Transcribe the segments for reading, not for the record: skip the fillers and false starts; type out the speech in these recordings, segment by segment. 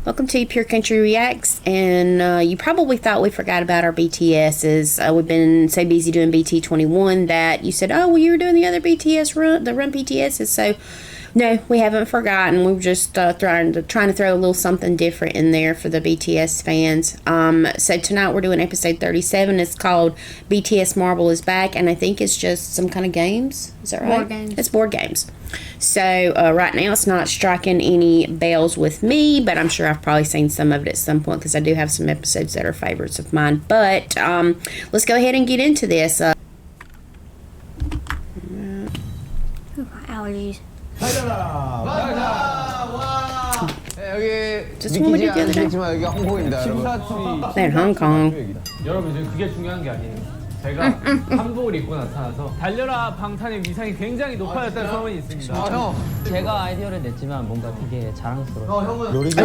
Welcome to Pure Country Reacts, and you probably thought we forgot about our BTSs. We've been so busy doing BT21 that you said, oh, well, you were doing the other BTS run, the Run BTSs, so no, we haven't forgotten. We were just trying to throw a little something different in there for the BTS fans. So tonight we're doing episode 37. It's called BTS Marble is Back, and I think it's just some kind of games. Is that right? Board games. It's board games. So right now it's not striking any bells with me, but I'm sure I've probably seen some of it at some point because I do have some episodes that are favorites of mine. But let's go ahead and get into this. Allergies. Just what we did the other day. They're in Hong Kong. 여러분 지금 그게 중요한 게 아니에요. 제가 한복을 입고 나타나서 달려라 방탄의 위상이 굉장히 높아졌다는 소문이 있습니다. 형, 제가 아이디어를 냈지만 뭔가 되게 자랑스러워. Oh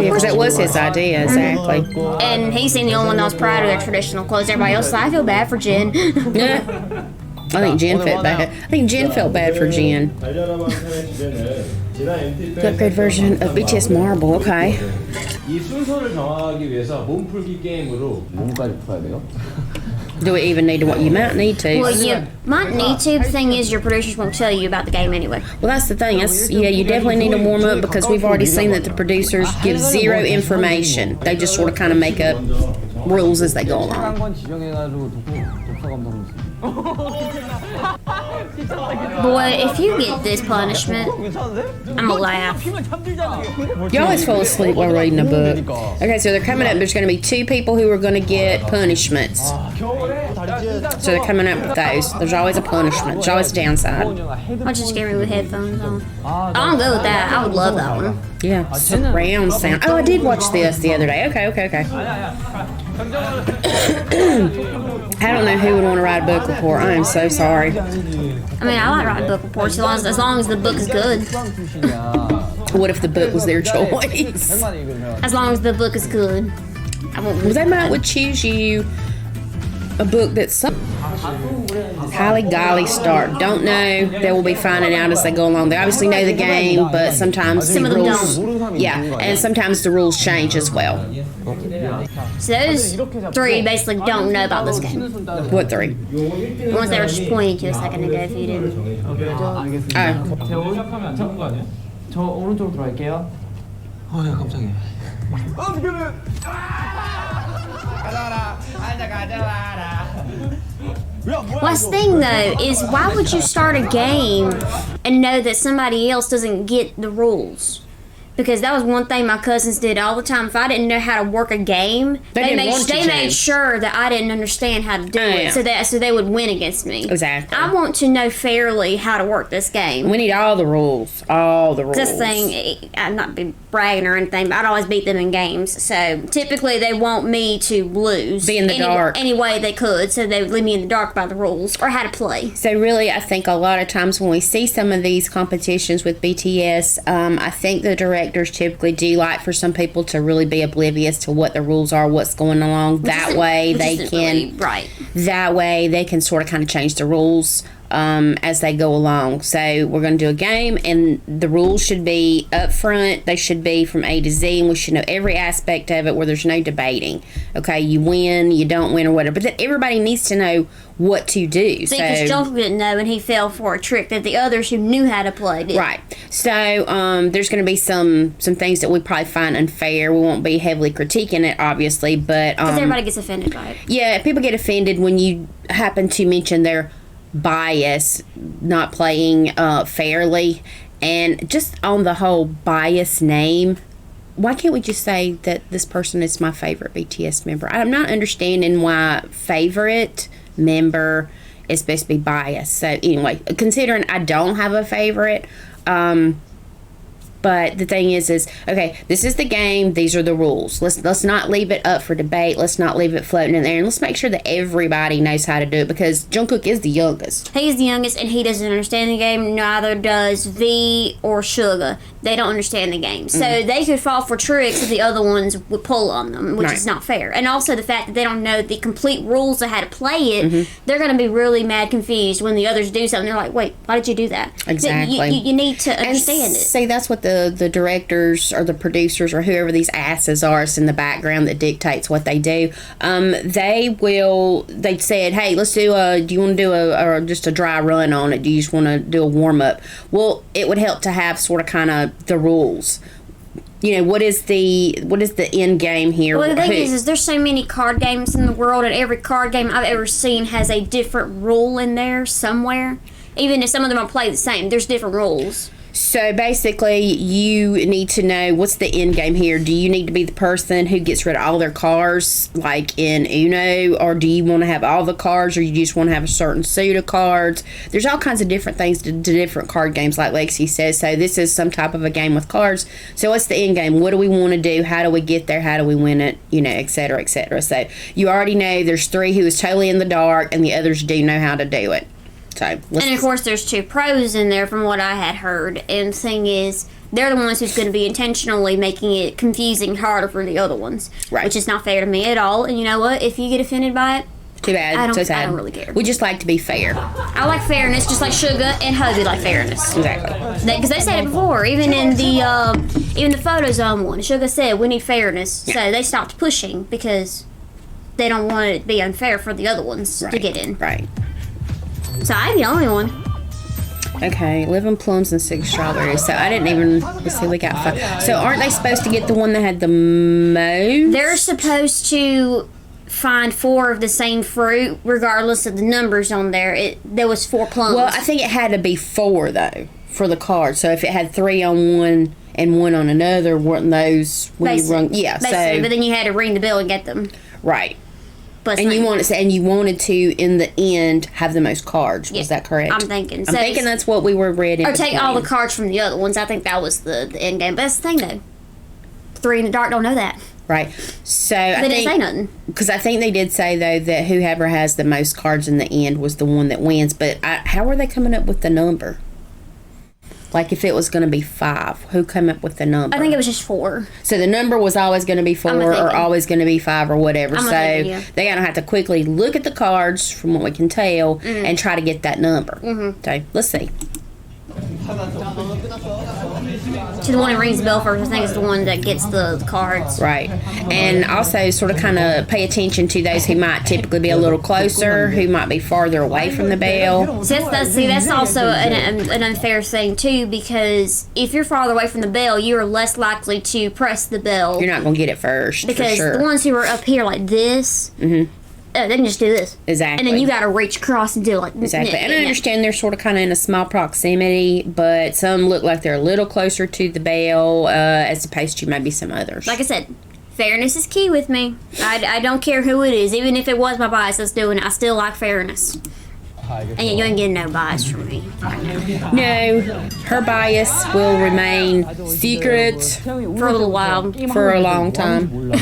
yeah, because that was his idea, exactly. And he seemed the only one that was proud of their traditional clothes. Everybody else, I feel bad for Jen. I think Jen felt bad. I think Jen felt bad for Jen. The upgrade version of BTS Marble, okay. 이 순서를 정하기 위해서 몸풀기 게임으로 몸까지 풀어야 돼요? Do we even need to? You might need to. Well, you might need to. The thing is, your producers won't tell you about the game anyway. Well, that's the thing. Yeah, you definitely need to warm up because we've already seen that the producers give zero information. They just sort of kind of make up rules as they go along. 건 지정해가지고 독서 감독님. Boy, if you get this punishment, I'm gonna laugh. You always fall asleep while reading a book. Okay, so they're coming up. There's going to be two people who are going to get punishments. So they're coming up with those. There's always a punishment. There's always a downside. I'll just get me with headphones on. I'm good with that. I would love that one. Yeah, surround sound. Oh, I did watch this the other day. Okay. I don't know who would want to write a book report. I am so sorry. I mean, I like writing book reports as long as the book is good. What if the book was their choice? As long as the book is good. Well, they would choose you a book that's highly golly start. Don't know. They will be finding out as they go along. They obviously know the game, but sometimes Some the of them rules. don't. Yeah, and sometimes the rules change as well. So those three basically don't know about this game. What three? The ones they were just pointing to a second ago if you didn't. Oh, 제 오른 시작하면 안 잡은 거 아니야? 저 오른쪽으로 들어갈게요. 야 깜짝이야. Last thing though is why would you start a game and know that somebody else doesn't get the rules? Because that was one thing my cousins did all the time. If I didn't know how to work a game, they made sure that I didn't understand how to do it, so they would win against me. Exactly. I want to know fairly how to work this game. We need all the rules. All the rules. This thing, I'd not be bragging or anything, but I'd always beat them in games. So typically they want me to lose. Be in the dark. Any way they could, so they would leave me in the dark by the rules or how to play. So really, I think a lot of times when we see some of these competitions with BTS, I think the directors typically do like for some people to really be oblivious to what the rules are, what's going along. That way they can, that way they can sort of kind of change the rules as they go along. So we're going to do a game, and the rules should be up front. They should be from A to Z, and we should know every aspect of it where there's no debating. Okay, you win, you don't win, or whatever. But then everybody needs to know what to do. See, because Jungkook didn't know, and he fell for a trick that the others who knew how to play did. Right. So there's going to be some things that we probably find unfair. We won't be heavily critiquing it, obviously, but because everybody gets offended by it. Yeah, people get offended when you happen to mention their bias, not playing fairly, and just on the whole bias name. Why can't we just say that this person is my favorite BTS member? I'm not understanding why favorite member is supposed to be biased. So anyway, considering I don't have a favorite, but the thing is okay, this is the game, these are the rules. Let's not leave it up for debate. Let's not leave it floating in there, and let's make sure that everybody knows how to do it, because Jungkook is the youngest. He's the youngest, and he doesn't understand the game. Neither does V or Suga. They don't understand the game. So they could fall for tricks if the other ones would pull on them, which is not fair. And also the fact that they don't know the complete rules of how to play it, they're going to be really mad confused when the others do something. They're like, wait, why did you do that? Exactly. You need to understand it. See, that's what the directors or the producers or whoever these asses are in the background that dictates what they do, they said, hey, let's do you want to do just a dry run on it? Do you just want to do a warm up? Well, it would help to have sort of kind of the rules. You know, what is the end game here? Well, the thing is there's so many card games in the world, and every card game I've ever seen has a different rule in there somewhere. Even if some of them are played the same, there's different rules. So basically, you need to know what's the end game here. Do you need to be the person who gets rid of all their cards, like in Uno, or do you want to have all the cards, or you just want to have a certain suit of cards? There's all kinds of different things to different card games, like Lexi says. So this is some type of a game with cards. So what's the end game? What do we want to do? How do we get there? How do we win it? You know, et cetera, et cetera. So you already know there's 3 who is totally in the dark, and the others do know how to do it. So, and of course there's 2 pros in there from what I had heard, and the thing is they're the ones who's going to be intentionally making it confusing harder for the other ones, right? Which is not fair to me at all. And you know what, if you get offended by it, too bad. I don't really care. We just like to be fair. I like fairness, just like Sugar and Hubby like fairness. Exactly. Because they said it before, even in the photo zone one, Sugar said we need fairness, so they stopped pushing because they don't want it to be unfair for the other ones to get in. Right. So I'm the only one. Okay, 11 plums and 6 strawberries. So I didn't even, let's see, we got 5. So aren't they supposed to get the one that had the most? They're supposed to find 4 of the same fruit, regardless of the numbers on there. There was 4 plums. Well, I think it had to be 4, though, for the card. So if it had 3 on one and 1 on another, weren't those when you rung? Yeah, basically, so. But then you had to ring the bell and get them. Right. But and you wanted to in the end have the most cards. Was that correct? I'm thinking. I'm thinking that's what we were ready. Or take all the cards from the other ones. I think that was the end game. But that's the thing, though. 3 in the dark don't know that. Right. So they didn't say nothing. Because I think they did say though that whoever has the most cards in the end was the one that wins. But how are they coming up with the number? Like if it was going to be 5, who came up with the number? I think it was just 4. So the number was always going to be 4 or always going to be 5 or whatever. So they're going to have to quickly look at the cards from what we can tell and try to get that number. So let's see. To the one who rings the bell first, I think is the one that gets the cards. Right. And also sort of kind of pay attention to those who might typically be a little closer, who might be farther away from the bell. That's also an unfair thing, too, because if you're farther away from the bell, you're less likely to press the bell. You're not going to get it first, because for sure. The ones who are up here like this, they can just do this. Exactly. And then you got to reach across and do like exactly. And I understand they're sort of kind of in a small proximity, but some look like they're a little closer to the bell as opposed to maybe some others. Like I said, fairness is key with me. I don't care who it is. Even if it was my bias that's doing it, I still like fairness. And you ain't getting no bias from me. No, her bias will remain secret for a little while. For a long time.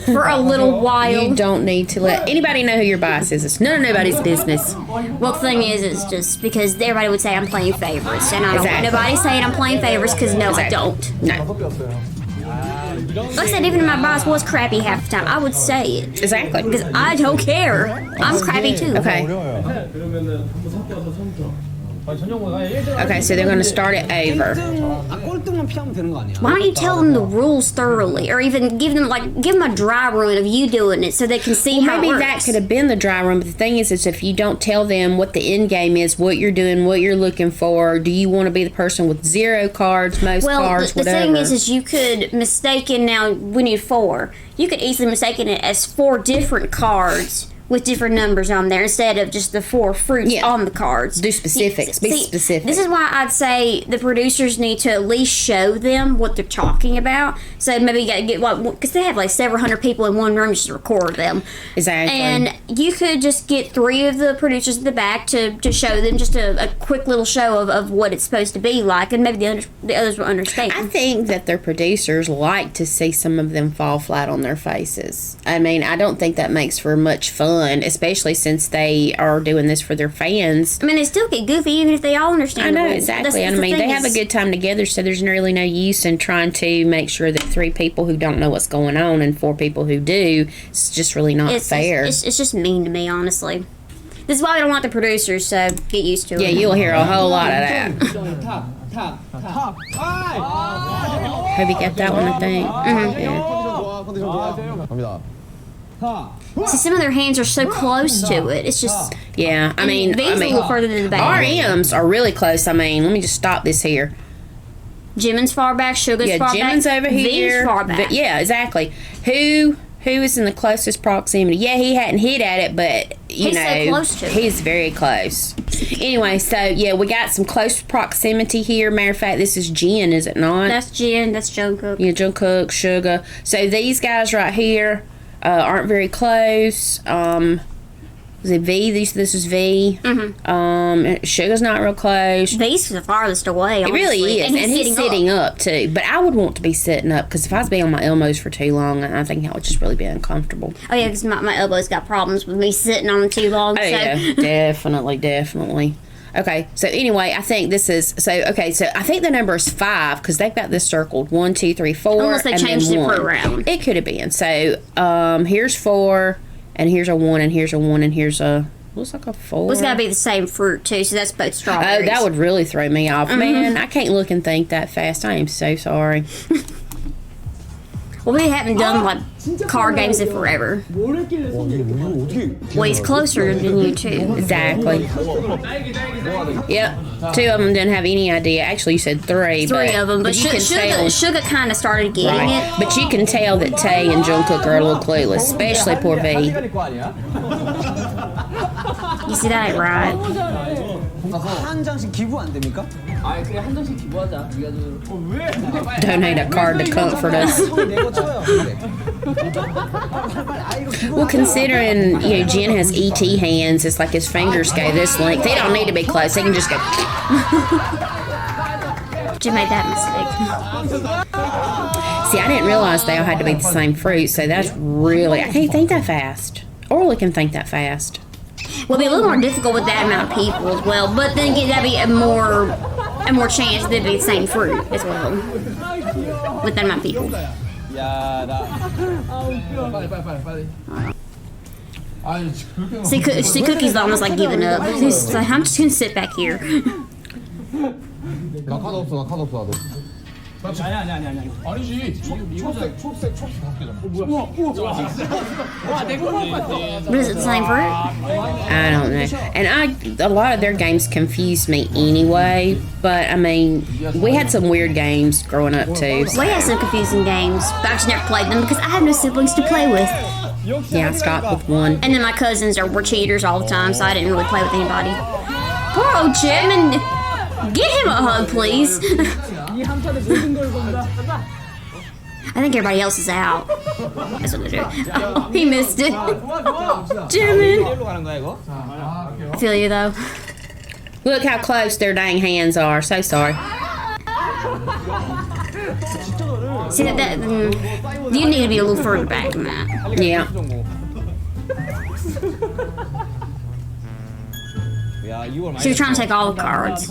For a little while. You don't need to let anybody know who your bias is. It's none of nobody's business. Well, the thing is, it's just because everybody would say I'm playing favorites. And I don't want nobody saying I'm playing favorites because no, I don't. No. Like I said, even if my boss was crappy half the time, I would say it. Exactly. Because I don't care. I'm crappy too. Okay. Okay, so they're going to start it over. Why don't you tell them the rules thoroughly, or even give them a dry run of you doing it so they can see how it works? Maybe that could have been the dry run, but the thing is if you don't tell them what the end game is, what you're doing, what you're looking for, do you want to be the person with 0 cards, most cards, the whatever? thing is you could mistaken, now we need 4. You could easily mistaken it as 4 different cards with different numbers on there instead of just the 4 fruits on the cards. Do specifics. Be specific. This is why I'd say the producers need to at least show them what they're talking about. So maybe you got to get because they have like several hundred people in one room just to record them. Exactly. And you could just get 3 of the producers in the back to show them just a quick little show of what it's supposed to be like, and maybe the others will understand. I think that their producers like to see some of them fall flat on their faces. I mean, I don't think that makes for much fun. Especially since they are doing this for their fans. I mean, they still get goofy even if they all understand. I know, exactly. I mean, they have a good time together, so there's really no use in trying to make sure that 3 people who don't know what's going on and 4 people who do, it's just really not fair. It's just mean to me, honestly. This is why we don't want the producers, so get used to it. Yeah, you'll hear a whole lot of that. Hope you got that one, I think. Yeah. 갑니다. See, some of their hands are so close to it. It's just Yeah, I mean, V's a little further to the back. RMs are really close. I mean, let me just stop this here. Jimin's far back, Suga's Yeah, far back. Jimin's over here. V's far back. Yeah, exactly. Who is in the closest proximity? Yeah, he hadn't hit at it, but He's so close to it. he's very close. Anyway, so yeah, we got some close proximity here. Matter of fact, this is Jin, is it not? That's Jin, that's Jungkook. Yeah, Jungkook, Suga. So these guys right here aren't very close. Was it V? This is V. Suga's not real close. V's the farthest away. It really is, and he's sitting up too. But I would want to be sitting up because if I was being on my elbows for too long, I think I would just really be uncomfortable. Oh yeah, because my elbows got problems with me sitting on them too long. Oh so. yeah, definitely. Okay, so anyway, I think this is so I think the number is 5 because they've got this circled 1, 2, 3, 4, Unless they and changed then it for 1. a round. It could have been. So here's 4, and here's a 1, and here's a 1, and here's a looks like a 4. Well, it's got to be the same fruit too, so that's both strawberries. Oh, that would really throw me off, man. I can't look and think that fast. I am so sorry. Well, we haven't done like card games in forever. Well, he's closer than you too. Exactly. Yep. 2 of them didn't have any idea. Actually, you said 3. 3 of them, but you can tell. Suga kind of started getting it. But you can tell that Tay and Jungkook are a little clueless, especially poor V. You see, that ain't right. 한 장씩 기부 안 됩니까? 아 그래 한 장씩 기부하자. 우리가 좀 Donate a card to comfort us. 내고 쳐요. Well, considering Jin has ET hands, it's like his fingers go this length. They don't need to be close. They can just go. Jim made that mistake. See, I didn't realize they all had to be the same fruit, so that's really I can't think that fast. Orla can think that fast. Well, it'd be a little more difficult with that amount of people as well. But then again, that'd be a more chance they'd be the same fruit as well with that amount of people. See, Cookie's almost like giving up. He's like, I'm just gonna sit back here. 나 카드 없어 나도. 아니지. 초록색 5개잖아. But is it the same fruit? I don't know. And a lot of their games confused me anyway. But I mean, we had some weird games growing up too. We had some confusing games, but I just never played them because I have no siblings to play with. Yeah, I stopped with 1. And then my cousins were cheaters all the time, so I didn't really play with anybody. Poor old Jim, get him a hug, please. I think everybody else is out. That's what they're doing. Oh, he missed it. Jimin. I feel you though. Look how close their dang hands are. So sorry. See that you need to be a little further back than that. Yeah. So you're trying to take all the cards.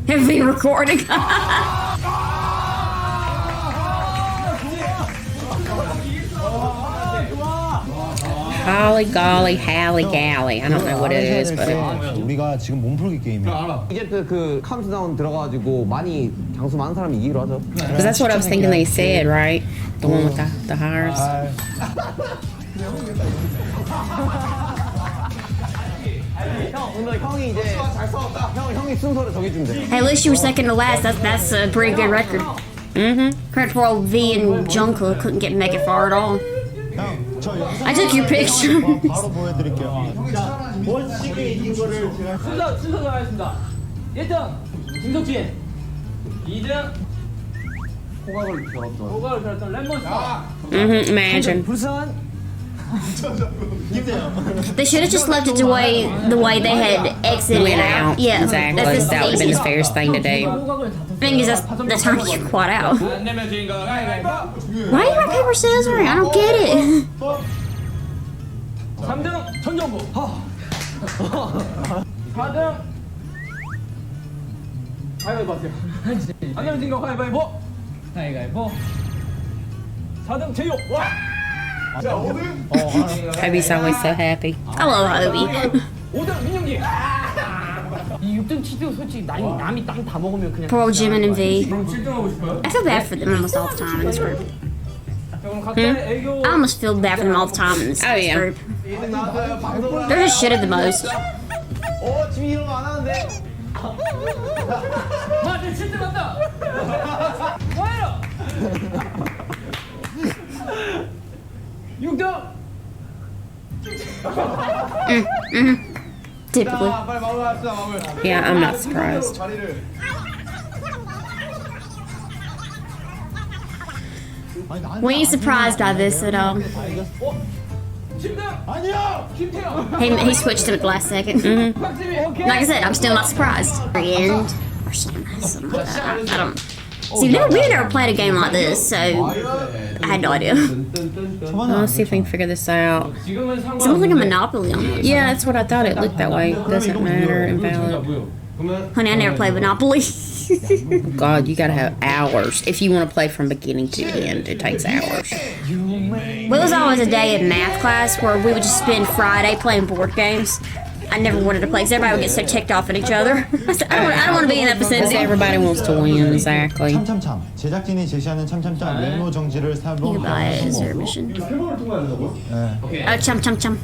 Everything recording. Holly golly, Hallie galley. I don't know what it is, but 우리가 지금 몸풀기 게임이야. 이제 그 카운트다운 들어가가지고 많이 장수 많은 사람이 이기로 하죠. because that's what I was thinking they said, right? The one with the hearts. 형이 이제 잘 싸웠다. 형이 순서를 정해주면 돼. Hey, at least you were second to last. That's a pretty good record. Credit for old V and Jungkook couldn't make it far at all. I took your picture. 바로 보여드릴게요. 순서가 하겠습니다. 1등 김석진, 2등 호각을 들었던 랩몬스터. Imagine. 부산. They should have just left it the way they had exited Went out. Yeah, Exactly. That's That would have been the easiest fairest thing to do. thing is that's the time you quad out. 안 내면 주인공 가위바위보. Why are you rock paper scissors? I don't get it. 3등 전정부. 4등 가위바위보 하세요. 안 내면 주인공 가위바위보. 가위바위보. 4등 제이홉. 와. Hobie's always so happy. I love Hobie. 5등 민영기. 이 6등 7등 솔직히 남이 땅 다 먹으면 그냥. Poor Jimin and V. 그럼 7등 하고 싶어요? I feel bad for them almost all the time in this group. 자, 그럼 각자의 애교. I almost feel bad for them all the time in this Oh, yeah. group. They're just shit at the most. 지금 이런 거 안 하는데. 와, 내 7등 한다. 와요. 6등. Typically. 빨리 마무리합시다 마무리. Yeah, I'm not surprised. 자리를. We ain't surprised by this at all. 7등. 아니야. 김태형. He switched him at the last second. 박지민. 오케이. Like I said, I'm still not surprised. End or something like that. I don't. See, we never played a game like this, so I had no idea. Let's see if we can figure this out. 지금은 It looks like a Monopoly almost. Yeah, that's what I thought. It looked that way. Doesn't matter. Invalid. 뭐요? Honey, I never played Monopoly. God, you gotta have hours if you want to play from beginning to end. It takes hours. Well, it was always a day in math class where we would just spend Friday playing board games. I never wanted to play because everybody would get so ticked off at each other. I said, I don't want to be in that Because vicinity. everybody wants to win. Exactly. 참참참. 제작진이 제시하는 참참참 왼모 정지를 You can buy it as their 사용하는 mission. 세 번을 통과해야 된다고요? Oh, chum chum chum.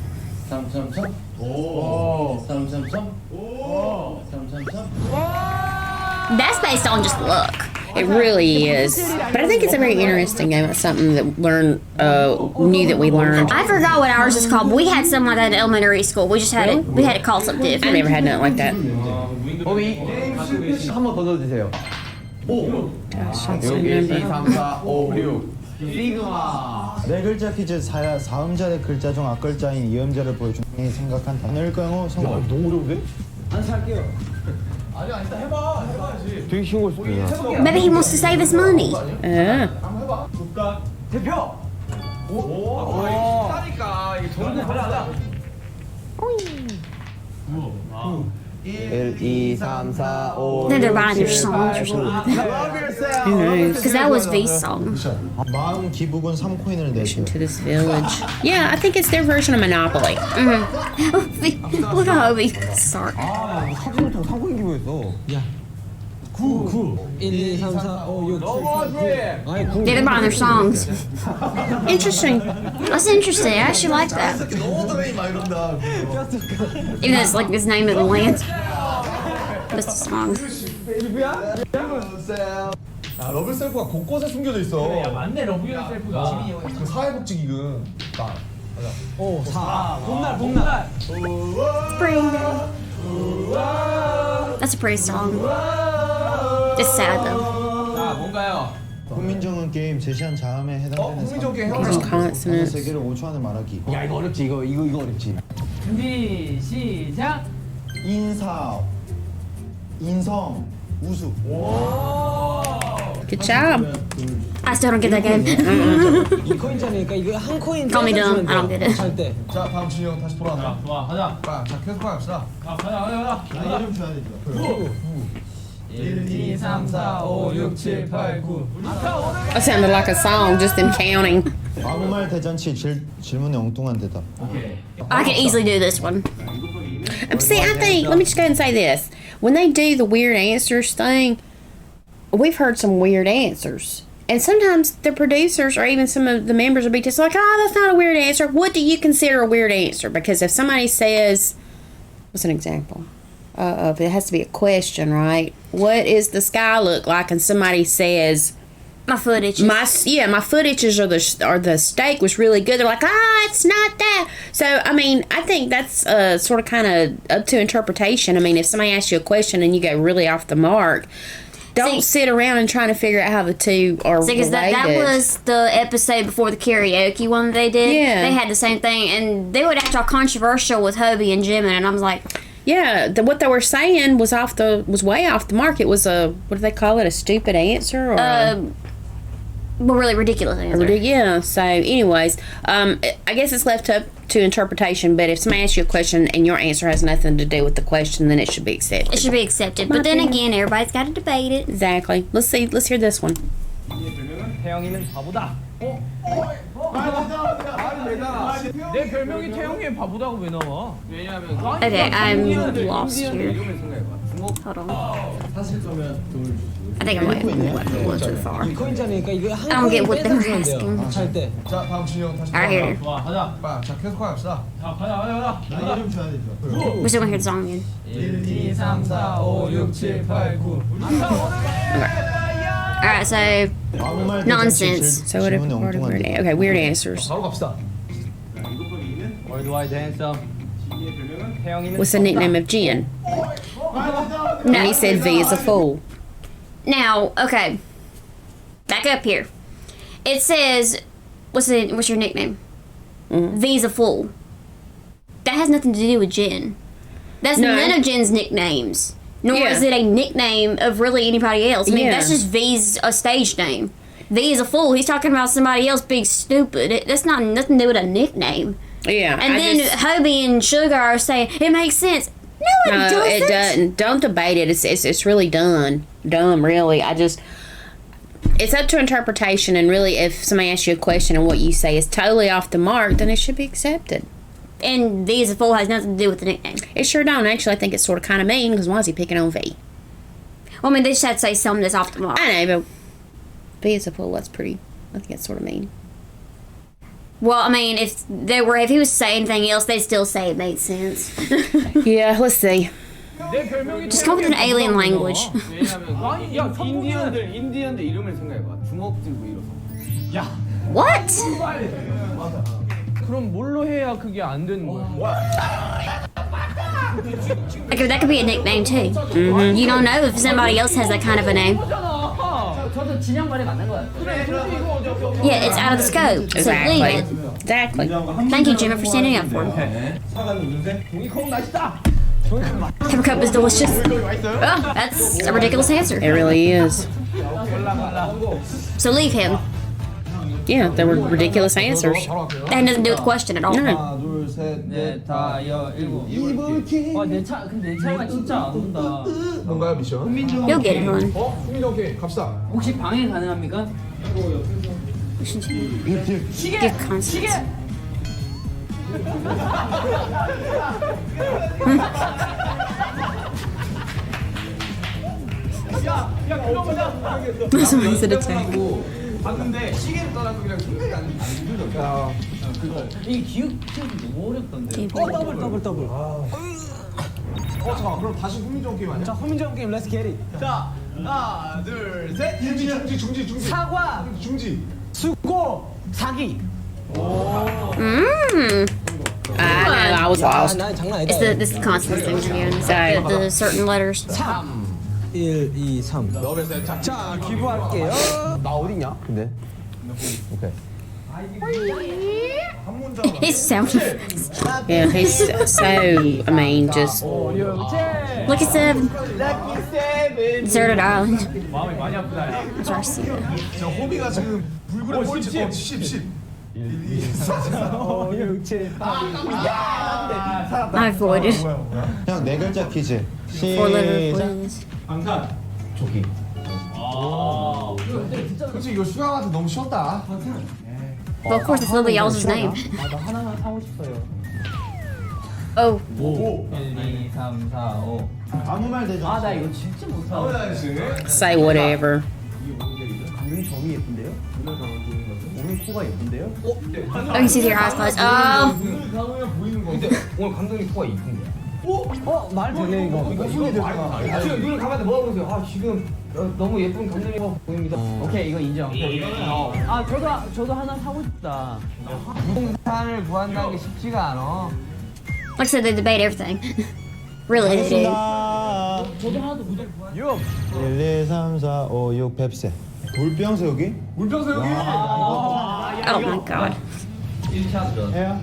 333. 오. 333. 오. 333. That's based on just luck. It really is. But I think it's a very interesting game. It's something that new that we learned. I forgot what ours is called. We had something like that in elementary school. We just had it. We had it called something I different. never had nothing like that. 한번 더 넣어주세요. Gosh, that's so 6, 1, 2, number. 3, 4, 5, 6. 시그마. 네 글자 퀴즈 사음절의 글자 중 앞글자인 이음절을 보여준 생각한 단어일 경우 성공. 너무 어려운데? 되게 쉬운 걸 수도 있어. Maybe he wants to save his money. 국가 대표. 오. 있다니까. 이게 저는 하자. 1, 2, 3, 4, 5. Then they're buying their songs or something. Who knows? Because that was V's song. 마음 기부금 3코인을 내세요. To this village. Yeah, I think it's their version of Monopoly. Look at Hobie. Sorry. 사진부터 사고인 기부했어. 1, 2, 3, 4, 5, 6, 7, 8, 9. 아니, 9. Yeah, they're buying their songs. Interesting. That's interesting. I actually like that. Even though it's like his name of the land. That's the song. 아, 러블 셀프가 곳곳에 숨겨져 있어. 야, 맞네. 러브유니 셀프가. 그 사회복지 기금. 딱. 5, 4. 봄날. Spring Day. That's a pretty song. It's sad though. 자, 뭔가요? 국민정은 게임 제시한 자음에 해당되는 국민정 게임 There's consonants. 세 개를 5초 안에 말하기. 야 이거 어렵지 이거 어렵지. 준비 시작. 인사, 인성, 우수. Good job. I still don't get that game. 2코인짜리니까 이거 한 코인 Call me dumb. I don't get it. 할 때. 자, 다음 진이 형 다시 돌아온다. 좋아, 가자. 자, 계속 갑시다. 가자. 이름 줘야 되죠. 1, 2, 3, 4, 5, 6, 7, 8, 9. That sounded like a song, just them counting. 아무 말 대잔치 질문에 엉뚱한 대답. I can easily do this one. See, I think, let me just go ahead and say this. When they do the weird answers thing, we've heard some weird answers. And sometimes the producers or even some of the members of BTS are like, oh, that's not a weird answer. What do you consider a weird answer? Because if somebody says, what's an example? If it has to be a question, right? What is the sky look like? And somebody says, My foot itches. my foot itches or the steak was really good. They're like, it's not that. So I mean, I think that's sort of kind of up to interpretation. I mean, if somebody asks you a question and you go really off the mark, don't sit around and try to figure out how the two are because related. that was the episode before the karaoke one they did. Yeah. They had the same thing, and they would act all controversial with Hobie and Jimin, and I was like, yeah, what they were saying was way off the mark. It was what do they call it? A stupid answer or well, really ridiculous answer. yeah. So, anyways, I guess it's left up to interpretation. But if somebody asks you a question and your answer has nothing to do with the question, then it should be accepted. It should be accepted. But then again, everybody's got to debate it. Exactly. Let's hear this one. 태영이는 바보다. 내 별명이 태영이의 바보다고 왜 나와? 왜냐면 Okay, I'm lost here. Hold on. I think I went a little too far. 코인자니까 이거 I don't get what they were asking. 할 때. 자, 다음 준이 형 다시 Alright, here. 좋아, 가자. 자, 계속 갑시다. 자, 가자. 나 이름 줘야 되죠. We're still gonna hear the song again. 1, 2, 3, 4, 5, 6, 7, 8, 9. Alright, so 아무 말 Nonsense. So what if part of weird? Okay, weird answers. 바로 갑시다. 월드와이드 핸섬. 태영이는 What's the nickname of Jen? And he said V is a fool. now, okay. Back up here. It says, what's your nickname? V's a fool. That has nothing to do with Jen. That's No. none of Jen's nicknames. Nor Yeah. is it a nickname of really anybody else. I mean, Yeah. that's just V's a stage name. V is a fool. He's talking about somebody else being stupid. That's not nothing to do with a nickname. Yeah. And then Hobie and Sugar are saying it makes sense. No, it doesn't. it doesn't. Don't debate it. It's really dumb, really. It's up to interpretation, and really, if somebody asks you a question and what you say is totally off the mark, then it should be accepted. And V is a fool has nothing to do with the nickname. It sure don't. Actually, I think it's sort of kind of mean, because why is he picking on V? Well, I mean, they just have to say something that's off the mark. I know, but V is a fool. That's pretty. I think it's sort of mean. Well, I mean, if he was saying anything else, they'd still say it made sense. Yeah, let's see. 내 별명이 Just come up with an alien language. 왜냐면 아니, 야, 인디언들 이름을 생각해봐. 주먹 들고 일어서. 야, What? 그럼 뭘로 해야 그게 안 되는 거야? Like, that could be a nickname too. You don't know if somebody else has that kind of a name. 저도 진영 말이 맞는 것 같아요. Yeah, it's out of the scope. So leave it. Exactly. Thank you, Jimmy, for standing up for him. 종이컵 맛있다. Pepper cup is delicious. Oh, that's a ridiculous answer. It really is. So leave him. Yeah, they were ridiculous answers. That had nothing to do with the question at all. No. 하나, 둘, 셋, 넷. 넷, 일곱. 내 차가 진짜 안 온다. 뭔가요, 미션? You'll get it, hon. 수민이 오케이, 갑시다. 혹시 방해 가능합니까? Give constant. Somebody's at a table. 봤는데 시계를 떠나서 그냥 생각이 안 들죠. 이 기억이 너무 어렵던데. 더블. 잠깐, 그럼 다시 훈민정 게임 아니야? 자, 훈민정 게임 렛츠 겟 잇. 자, 하나, 둘, 셋. 중지. 사과, 중지. 수고, 사기. I know, I was lost. 난 장난 It's 아니다. this constant thing again. Sorry. The certain letters. 1, 2, 3. 자, 기부할게요. 나 어딨냐? 근데. 오케이. 한 문장. His sound. Yeah, he's so, I mean, just. Lucky 7. Deserted Island. 마음이 많이 아프다. I'm sorry to see that. 저 호비가 지금 불굴의 꼴찌 10. 1, 2, 3, 4, 5, 6, 7, 8. I avoided. 형 네 글자 퀴즈. 4 letter 시작. quiz. 방탄. 조기. 그렇지, 이거 수영한테 너무 쉬웠다. Well, of course, it's Lily Y'all's name. 나 하나만 사고 싶어요. Oh, 1, 2, 3, 4, 5. 아무 말 대잔치. 아, 나 이거 진짜 못하네. Say whatever. 감독님 저기 예쁜데요? 오늘 코가 예쁜데요? I can see your eyes closed. Oh, 강호형 보이는 건데. 오늘 감독님 코가 이쁜 거야. 말 되네 이거. 이거 말이야. 지금 눈을 감았는데 뭐라고 그러세요? 아 지금 너무 예쁜 감독님 보입니다. 오케이 이거 인정. 아 저도 하나 사고 싶다. 부동산을 구한다는 게 쉽지가 않아. like I said, they debate everything. Really, they do. 저도 하나도 무조건. 1, 2, 3, 4, 5, 6 뱁새. 물병새 여기? 물병서 여기. Oh my god. 1차 해요?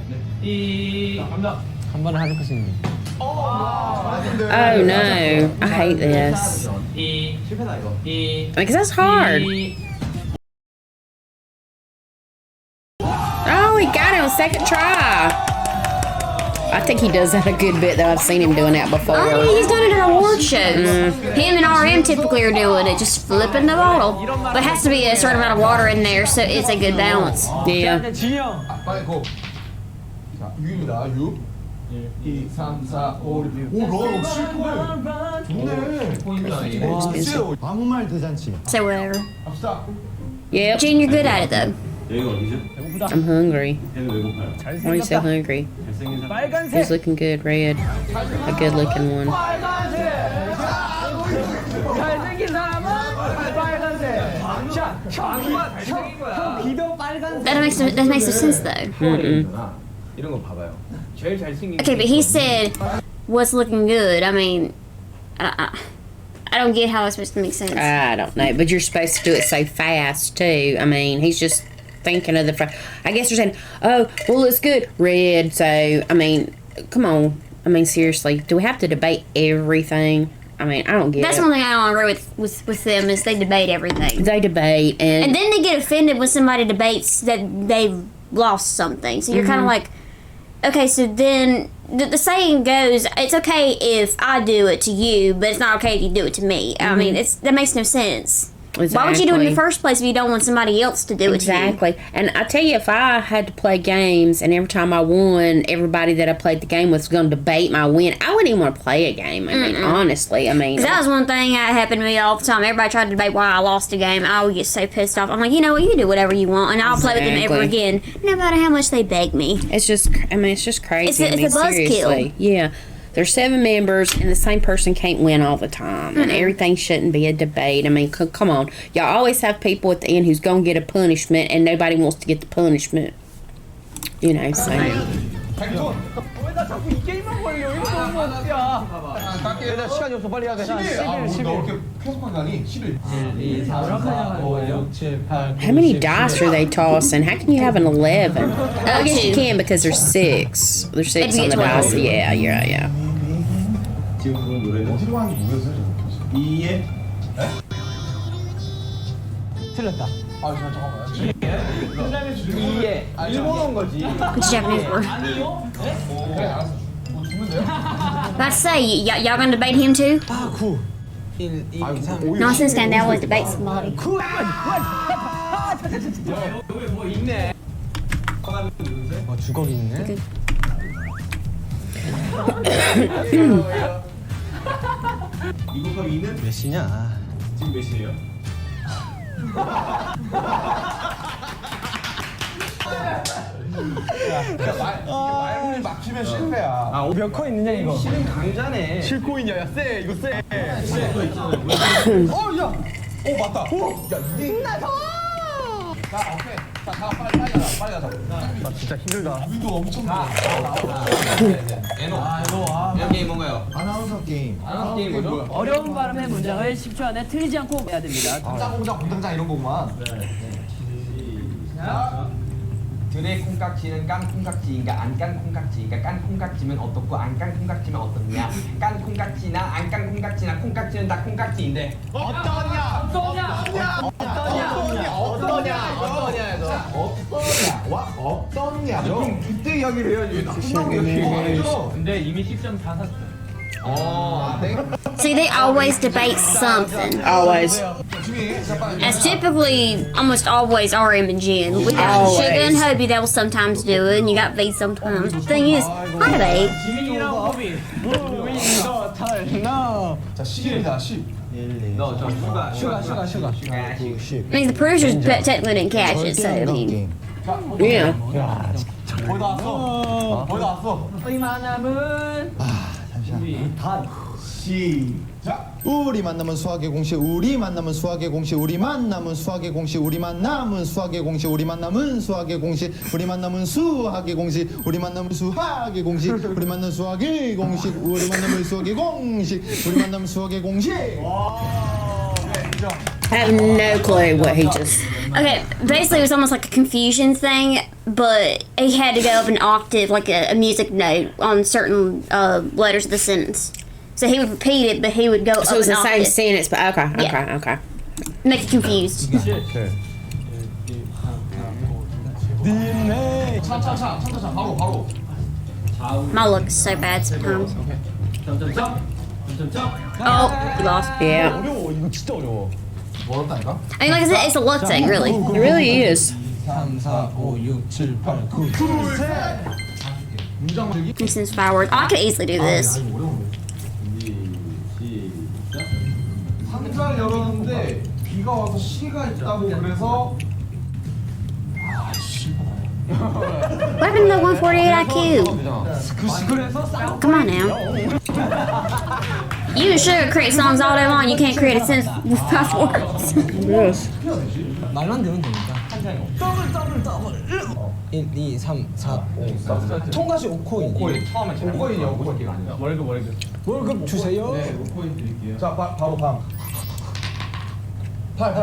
갑니다. 한 번에 하실 것입니다. Oh no, I hate this. 실패다 이거. Because that's hard. Oh, he got it on second try. I think he does that a good bit, though. I've seen him doing that before. Oh, yeah, he's done it at award shows. Him and RM typically are doing it, just flipping the bottle. But it has to be a certain amount of water in there, so it's a good balance. Yeah. 진영. 빨리 고. 자, 유입니다. 유. 2, 3, 4, 5, 6. 오, 러 7포인트. 좋네. 포인트 아니에요? 와, 세요. 아무 말 대잔치. Say whatever. 갑시다. Yep, Gene, you're good at it though. 여기가 어디죠? I'm hungry. 배는 왜 고파요? Why are you so hungry? 잘생긴 사람. 빨간색. He's looking good, red. A good looking one. 잘생긴 사람은 빨간색. 자, 형 비도 빨간색. That makes no sense though. 이런 거 봐봐요. 제일 잘생긴. Okay, but he said, "What's looking good?" I mean, I don't get how it's supposed to make sense. I don't know, but you're supposed to do it so fast too. I mean, he's just thinking of the. I guess they're saying, "Oh, well, it's good, red." So, I mean, come on. I mean, seriously, do we have to debate everything? I mean, I don't get That's it. one thing I don't agree with them is they debate everything, They debate and then they get offended when somebody debates that they've lost something. So you're kind of like, okay, so then the saying goes, it's okay if I do it to you, but it's not okay if you do it to me. I mean, that makes no sense. Why would you do it in the first place if you don't want somebody else to do it to you? Exactly. And I tell you, if I had to play games and every time I won, everybody that I played the game with was going to debate my win, I wouldn't even want to play a game. I mean, honestly, I mean. 'Cause that was one thing that happened to me all the time. Everybody tried to debate why I lost a game. I would get so pissed off. I'm like, you know what? You do whatever you want, and I'll play with them ever Exactly. again, no matter how much they beg me. It's just, I mean, it's just crazy. It's a I mean, buzzkill. seriously. Yeah. There's 7 members, and the same person can't win all the time. And everything shouldn't be a debate. I mean, come on. Y'all always have people at the end who's going to get a punishment, and nobody wants to get the punishment. You know, so. 백톤. 왜나 자꾸 이 게임만 걸려? 이거 너무 어때야? 일단 시간이 없어 빨리 해야 돼. 11. 아, 너 이렇게 계속만 가니? 11. 1, 2, 3, 4, 5, 6, 7, 8. How many dice are they tossing? How can you have an 11? I guess you can because there's 6. There's 6 on the dice. Yeah. 지금 부른 노래는 어디로 가는지 모르겠어요. 2에 틀렸다. 아, 잠깐만요. 그다음에 2에 일본어인 거지. It's a Japanese word. 아니요? 그래, 알았어. 뭐 주면 돼요? About to say, y'all gonna debate him too? 아 9. 1, 2, 3. Nonsense game. They always debate somebody. 여기 뭐 있네. 뭐 주걱 있네. 2 곱하기 2는 몇 시냐? 지금 몇 시예요? 말문이 막히면 실패야. 몇 코 있느냐 이거? 실은 강자네. 7코인이야, 야, 쎄, 이거 쎄. 어, 야. 오, 맞다. 오, 야, 이게. 자, 오케이. 자, 빨리 가자. 나 진짜 힘들다. 우리도 엄청 나. 이런 게임 뭔가요? 아나운서 게임. 아나운서 게임 뭐죠? 어려운 발음의 문장을 10초 안에 틀리지 않고 해야 됩니다. 공장 이런 거구만. 들의 콩깍지는 깐 콩깍지인가 안 깐 콩깍지인가 깐 콩깍지면 어떻고 안 깐 콩깍지면 어떻냐 깐 콩깍지나 안 깐 콩깍지나 콩깍지는 다 콩깍지인데 어떠냐? 형, 그때 이야기를 해야지. 끝나고 이야기해야죠. 근데 이미 10점 다 샀어요. See, they always debate something. Always. As typically, almost always RM and Jen. Without Always. Sugar and Hobie, they will sometimes do it, and you got V sometimes. The thing is, I debate. 지민이랑 호비. 우리가 달라. 자, 10입니다, 10. 1, 2, 너저 슈가. 9, 10. I mean, the producers technically didn't catch it, so I 절대 mean. 게임. Yeah. 거의 다 왔어. 거의 다 왔어. 이만함은 시작. 우리 만남은 수학의 공식. 우리 만남은 수학의 공식. 우리 만남은 수학의 공식. 우리 만남은 수학의 공식. 우리 만남은 수학의 공식. 우리 만남은 수학의 공식. 우리 만남은 수학의 공식. 우리 만남은 수학의 공식. 우리 만남은 수학의 공식. 우리 만남은 수학의 공식. I have no clue what he just. Okay, basically, it was almost like a confusion thing, but he had to go up an octave, like a music note, on certain letters of the sentence. So he would repeat it, but he would go So up it's an the same octave. sentence, but okay. Yeah. Okay. Make you confused. 차, 바로. My luck is so bad sometimes. 점점점. Oh, you lost. Yeah. 어려워. 이거 진짜 어려워. 멀었다니까? I mean, like I said, it's a luck thing, really. It really is. 3, 4, 5, 6, 7, 8, 9. 문장 만들기. Instance fireworks. Oh, I could easily do this. 이거 어려운데. 상자를 열었는데 비가 와서 씨가 있다고 그래서 What happened to the 148 IQ? Come on now. You can sugar create songs all day long. You can't create a sentence with 5 words. Yes. 말만 되면 되니까. 더블. 1, 2, 3, 4, 5. 통과시 5코인. 처음에 5코인이요. 5코인이 아니라. 월급 주세요. 네, 5코인 드릴게요. 자, 바로 방. 8.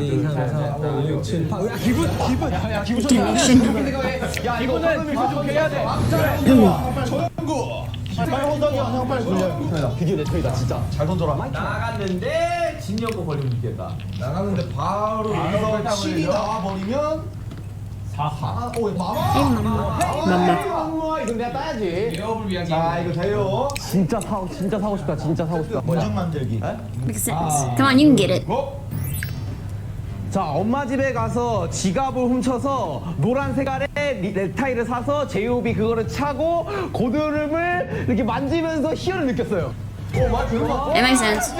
1, 2, 3, 4, 5, 6, 7, 8. 야, 기분. 야 이거는 좀 해야 돼. 전구. 빨리 혼자냐? 형 빨리 돌려. 드디어 내 턴이다 진짜. 잘 던져라. 나갔는데 진영고 버리면 죽겠다. 나가는데 바로 여기서 7이 나와버리면 4. 오, 마마. 이건 내가 따야지. 기업을 위한 자, 이거 돼요. 진짜 사고 싶다. 문장 만들기. Makes sense. Come on, you can get it. 자, 엄마 집에 가서 지갑을 훔쳐서 노란 색깔의 넥타이를 사서 제이홉이 그거를 차고 고드름을 이렇게 만지면서 희열을 느꼈어요. It makes sense.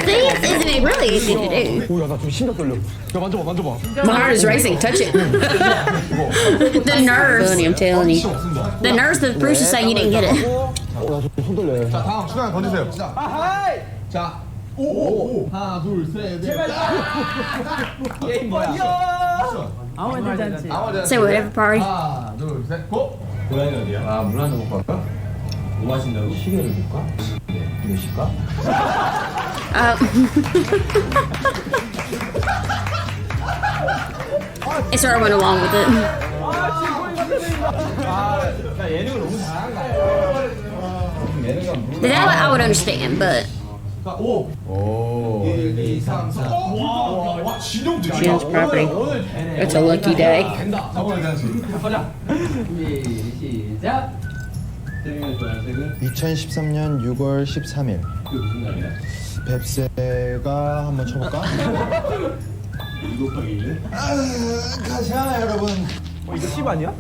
See, it's really easy to do. 오, 야, 나 좀 심장 떨려. 야, 만져봐. My heart is racing. Touch it. The nerves. Funny, I'm telling you. The nerves that Bruce is saying you didn't get it. 야, 저손 떨려요. 자, 다음 시간 던지세요. 자. 오. 하나, 둘, 셋, 넷. 게임 뭐야? 아무 말 되지 않지. Say whatever party. 하나, 둘, 셋, 고! 고양이 어디야? 아, 물 한잔 먹고 갈까? 뭐 마신다고? 시계를 볼까? 네, 이거 실까? It sort of went along with it. 나 예능을 너무 잘한다. That I would understand, but 자, 5. 1, 2, 3, 4. 와, 진영 되게 Jen's property. It's a lucky day. 된다. 잡아야 되지. 가자. 시작. 태민이 좋아하는 2013년 6월 13일. 그게 무슨 날이야? 뱁새가 한번 쳐볼까? 이거 곱하기 1? 가자 여러분. 이거 10 아니야?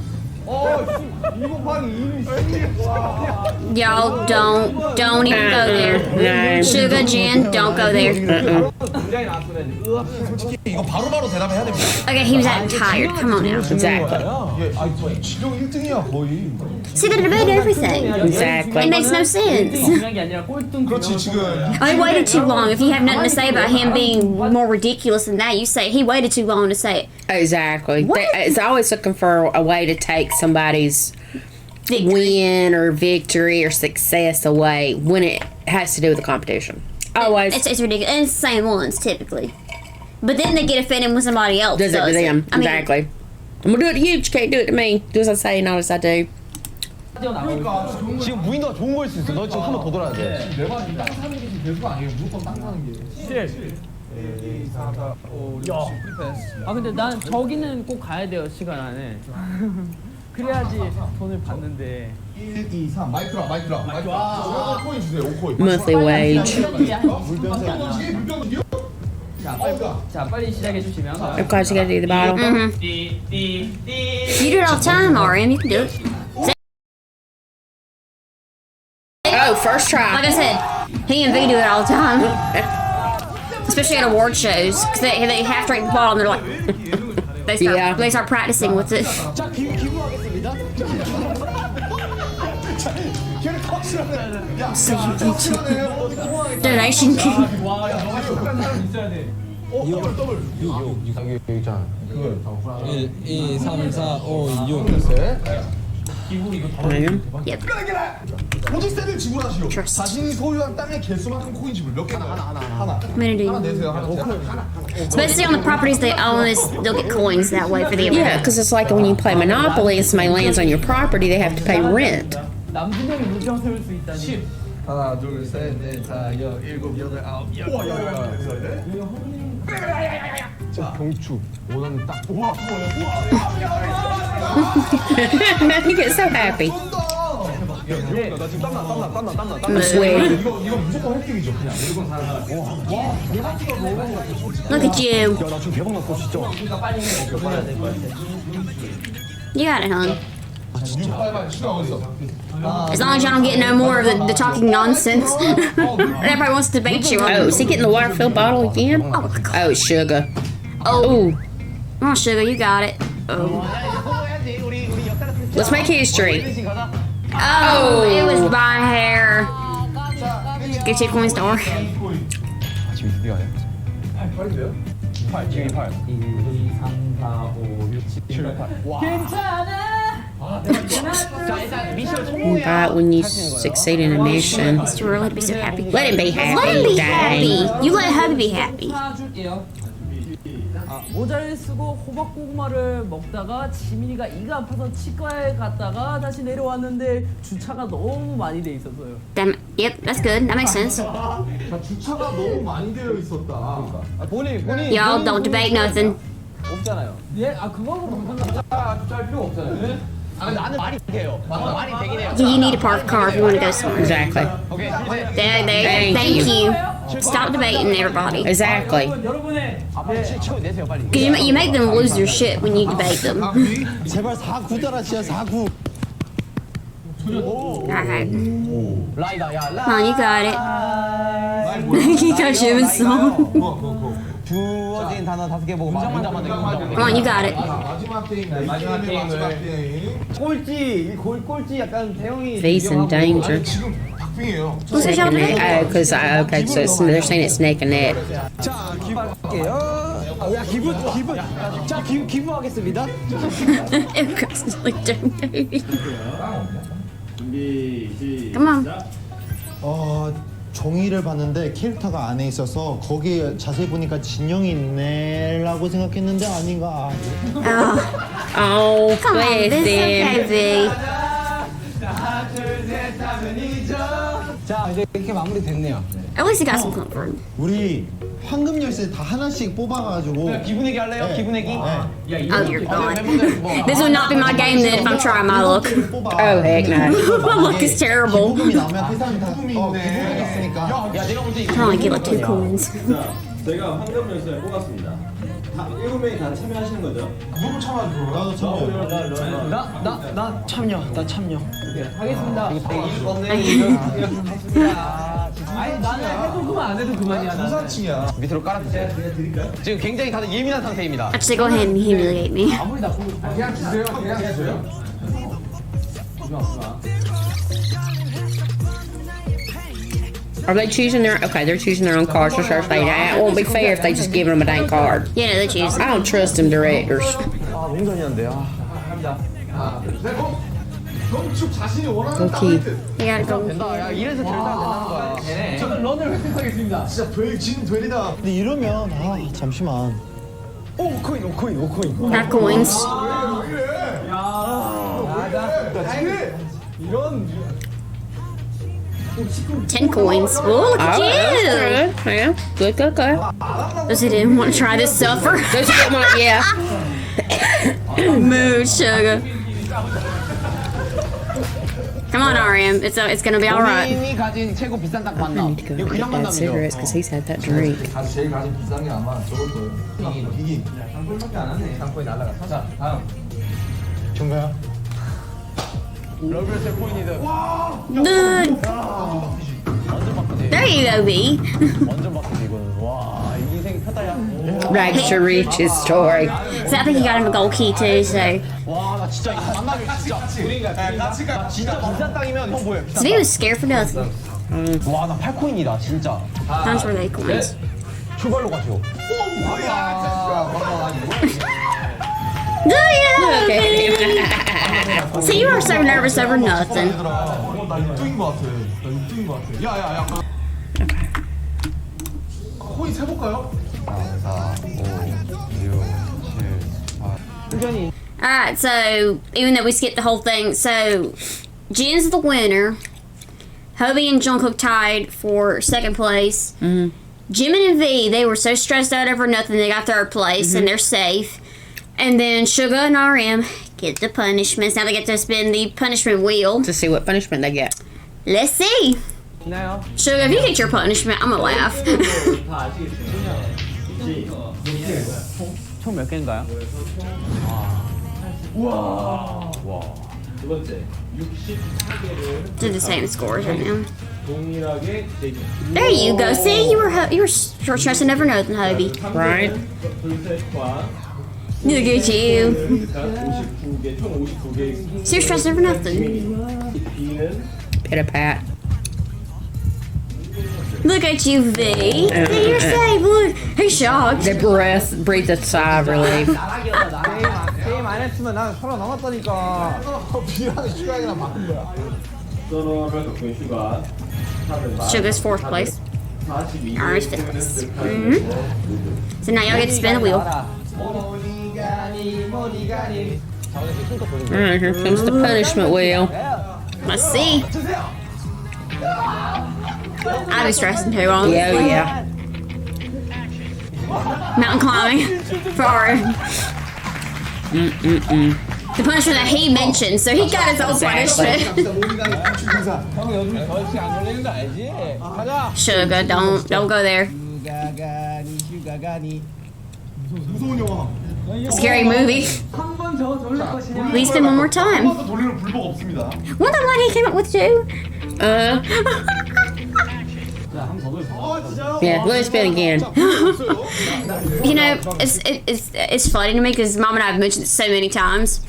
y'all don't even go there. No. Sugar, Jen, don't go there. 굉장히 나왔으면 솔직히 이거 바로바로 대답해야 됩니다. Okay, he was acting tired. Come on now. Exactly. 예, 진영 1등이야 거의. See, they debated everything. It Exactly. makes no sense. 중요한 게 아니라 꼴등. 그렇지 지금. I waited too long. If you have nothing to say about him being more ridiculous than that, you say he waited too long to say it. Exactly. It's always looking for a way to take somebody's Victory. win or victory or success away when it has to do with the competition. Always. It's ridiculous. And it's the same ones typically. But then they get offended when somebody else Does it to them. I mean, Exactly. I'm gonna do it to you, but you can't do it to me. Do as I say, not as I do. 그러니까 지금 무인도가 좋은 거일 수 있어. 너 지금 한 번 더 돌아야 돼. 내가 땅 사는 게 지금 배수가 아니에요. 무조건 땅 사는 게. 7. 1, 2, 3, 4, 5, 6, 7, 프리패스. 아 근데 난 저기는 꼭 가야 돼요 시간 안에. 그래야지 돈을 받는데. 1, 2, 3. 마이크라. 5코인 주세요. 5코인. Monthly wage. 물병이요? 자 빨리 시작해 주시면. Of course, you gotta do the bottle. you do it all the time, RM. You can do it. Oh, first Like try. I said, he and V do it all the time. Especially at award shows, because they half drink the bottle and they're like, they start practicing with it. 자, 기부하겠습니다. So donation. 와, 야, 너가 똑같은 사람 있어야 돼. 여기 있잖아. 1, 2, 3, 4, 5, 6. 기부 이거 다 Yep. 보직세를 지불하시오. Trust. 자신이 소유한 땅의 개수만큼 코인 지불 몇 개나? 하나. Community. 하나 내세요. 하나. Especially on the properties they own, they'll get coins that way for the Yeah, event. because it's like when you play Monopoly and somebody lands on your property, they have to pay rent. 남준형이 물병 세울 수 있다니. 10. 하나, 둘, 셋, 넷, 다, 여, 일곱, 여덟, 아홉, 열. 와, 자, 경추. 원하는 딱. 우와. You get so happy. 나 지금 땀나. I'm sweating. 이거 무조건 획득이죠. 그냥 무조건 사는 거. Look at you. 야, 나 지금 대박 났어, 진짜. 우리가 빨리 해야 될 것 같아. You got it, hon. 빨간 슈가 어딨어? As long as y'all don't get no more of the talking nonsense. Everybody wants to debate you. Oh, is he getting the water filled bottle again? Oh my god. Oh, sugar. Oh. Ooh. Come on, Sugar, you got it. Oh. Let's make history. Oh, it was by hair. Get your coin star. 지금 준비가 돼? 8인데요? 8, 지금 8. 1, 2, 3, 4, 5, 6, 7, 8. 와. 자, 일단 미션 성공이야. Right when you succeed in a mission. Mr. Rural, he'd be so happy. Let him be Let him be happy. happy. Dang. You let hubby be happy. 줄게요. 모자를 쓰고 호박고구마를 먹다가 지민이가 이가 아파서 치과에 갔다가 다시 내려왔는데 주차가 너무 많이 돼 있어서요. Damn. Yep, that's good. That makes sense. 자, 주차가 너무 많이 되어 있었다. 본인. Y'all don't debate nothing. 없잖아요. 예? 아 그거는 상관없어. 주차할 필요 없잖아요. 나는 말이 돼요. 말이 되긴 해요. You need a parked car if you want to go somewhere. Exactly. 오케이. There. Thank you. Stop debating, everybody. Exactly. 여러분의 치고 내세요, 빨리. Because you make them lose their shit when you debate them. 제발 4구 따라 치야 4구. Alright. 라이다, 야, 라. Come on, you got it. You got you song. 주어진 단어 5개 보고 문장만 돼. Come on, you got it. 마지막 게임. 마지막 게임. 꼴찌 약간 대형이. V's in danger. 지금 박빙이에요. Who's the shoulder? Oh, because okay, so they're saying it's neck and neck. 자, 기부할게요. 야, 기부. 자, 기부하겠습니다. Come on. 종이를 봤는데 캐릭터가 안에 있어서 거기에 자세히 보니까 진영이 있네라고 생각했는데 아닌가. Oh, Come on, bless this is him. okay, V. 자, 이제 이렇게 마무리됐네요. At least he got some comfort. 우리 황금 열쇠 다 하나씩 뽑아가지고 기분내기 할래요? 기분내기? Oh, you're gone. This would not be my game then if I'm trying my luck. Oh, heck no. My luck is terrible. 기부금이 나오면 그 사람이 다 기부금이 있으니까. 야, 내가 볼때 I can only get like 2 coins. 자, 저희가 황금 열쇠를 뽑았습니다. 다 7명이 다 참여하시는 거죠? 누구 참여하는 거야? 나도 참여. 나 참여. 하겠습니다. 아니 나는 해도 그만 안 해도 그만이야. 부산층이야. 밑으로 깔아주세요. 지금 굉장히 다들 예민한 상태입니다. Actually, go ahead and humiliate me. 아무리 나쁘고 그냥 주세요. 그냥 주세요. Are they choosing their? Okay, they're choosing their own cards for sure. That won't be fair if they just give them a dang card. Yeah, no, they choose. I don't trust them directors. 아, 농전이었는데. 건축 자신이 원하는 오케이. 타이틀. You gotta go. 된다. 야, 이래서 제일 사람 된다는 거야. 저는 런을 획득하겠습니다. 진짜 진 되리다. 근데 이러면 잠시만. 오코인. Not coins. 이런 10 coins. Oh, look Oh, at you. that's good. Yeah, good. Those who didn't want to try this suffer. Those who get my yeah. Mood sugar. Come on, RM. It's gonna be all right. 본인이 가진 최고 비싼 딱 I 만남. need to go 이거 get 그냥 that cigarettes 만남이죠. because he's had that drink. 제일 가장 비싼 게 아마 저걸 거예요. 비기. 상품밖에 안 하네. 상품이 날라갔어. 자, 다음. 정가야? 러브레스 코인이드. Dude. There you go, V. 완전 바뀌지 이거는. 와, 이 인생 폈다야. Rags to riches story. So I think he got him a gold key too. So 와, 나 진짜 이거 만나면 진짜. 진짜 비싼 땅이면 형 뭐야? V was scared for nothing. 와, 나 8코인이다 진짜. Those were 8 coins. 출발로 가죠. Do you? Okay. See, you are so nervous over nothing. 나 6등인 것 같아. 나 6등인 것 같아. 야야야. 코인 세볼까요? 4, 5, 6, 7, 8. Alright, so even though we skipped the whole thing, so Jin's the winner. Hobie and Jungkook tied for 2nd place. Jimin and V, they were so stressed out over nothing, they got 3rd place and they're safe. And then Suga and RM get the punishments. Now they get to spin the punishment wheel. To see what punishment they get. Let's see. 있나요? Suga, if you get your punishment, I'm gonna laugh. 다 아시겠죠? 총 몇 개인가요? 두 번째, 64개를 Do the same scores right now. 동일하게 제기. There you go. See, you were stressing over nothing, Hobie. Right. 둘셋과 Look at you. 59개, 총 59개. So you're stressing over nothing. B는 Pitter pat. Look at you, V. See, you're safe. Look, he's shocked. The breath breathed a sigh of relief. 게임 안 했으면 난 살아남았다니까. B랑 슈가이랑 바꾼 거야. 서로를 겪은 슈가. Sugar's fourth place. 42. Ours fifth place. So now y'all get to spin the wheel. Alright, here comes the punishment wheel. Let's see. I'd be stressing too, honestly. Yeah. Mountain climbing. For the punishment that he mentioned, so he got his own punishment. 형 요즘 저렇게 안 걸리는 거 알지? 가자. Sugar, don't go there. 슈가가니. 무서운 영화. Scary movie. At least in one more time. 한 번도 돌리는 불법 없습니다. One time when he came up with two. Yeah, let's spin again. You know, it's funny to me because Mom and I have mentioned it so many times.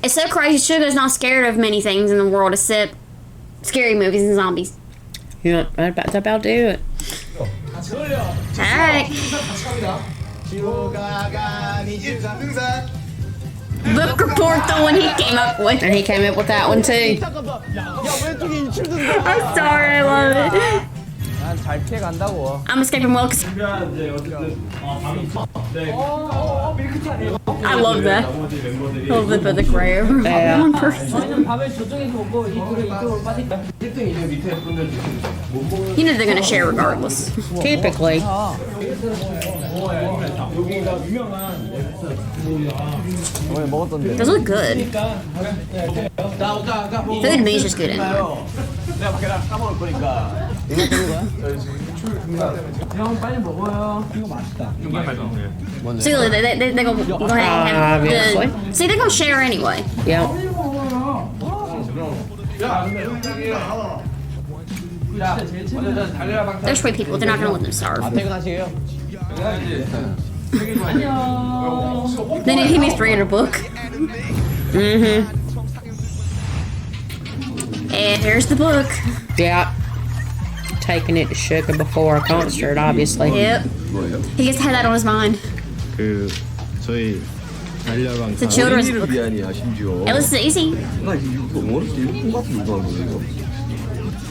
It's so crazy. Sugar's not scared of many things in the world except scary movies and zombies. Yeah, that's about to do it. Alright. Book report the one he came up with. And he came up with that one too. I'm sorry, I love it. 난잘 피해 간다고. I'm escaping well because 이제 어쨌든 방이 네. I love that. 나머지 멤버들이 A little bit of the gray over one person. 저희는 밥을 저쪽에서 먹고 이쪽으로 빠질까? 1등, 2등 밑에 분들 못 먹는 You know they're gonna share regardless. Typically. 여기가 유명한 오늘 먹었던데. Those look good. Food to me is just good anyway. 내가 걔랑 까먹을 거니까. 이거 먹는 거야? 형 빨리 먹어요. 이거 맛있다. See, look, they're gonna go ahead and have the. See, they're gonna share anyway. Yeah. They're sweet people. They're not gonna let them starve. 퇴근하시게요. They need to give me 300 book. And here's the book. Yeah. Taking it to Sugar before a concert, obviously. Yep. He gets to have that on his mind. 그 저희 달려방 It's a children's book. 미안이야 심지어. It was easy. 나 이거 어렸을 때 일본 같은 거 하는 거 이거.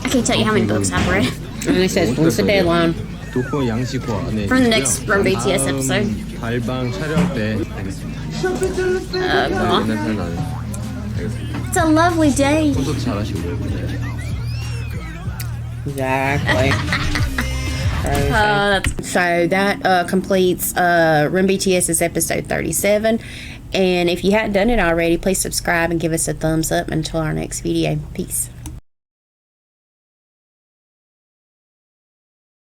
I can't tell you how many books I've read And he says, what's the deadline? 독거 양식화 안에. from the next from BTS episode. 달방 촬영 때 알겠습니다. Well, 옛날 생각나네. 알겠습니다. it's a lovely day. 콘서트 잘하시고. Exactly. That's So that completes Run BTS's episode 37. And if you hadn't done it already, please subscribe and give us a thumbs up until our next video. Peace.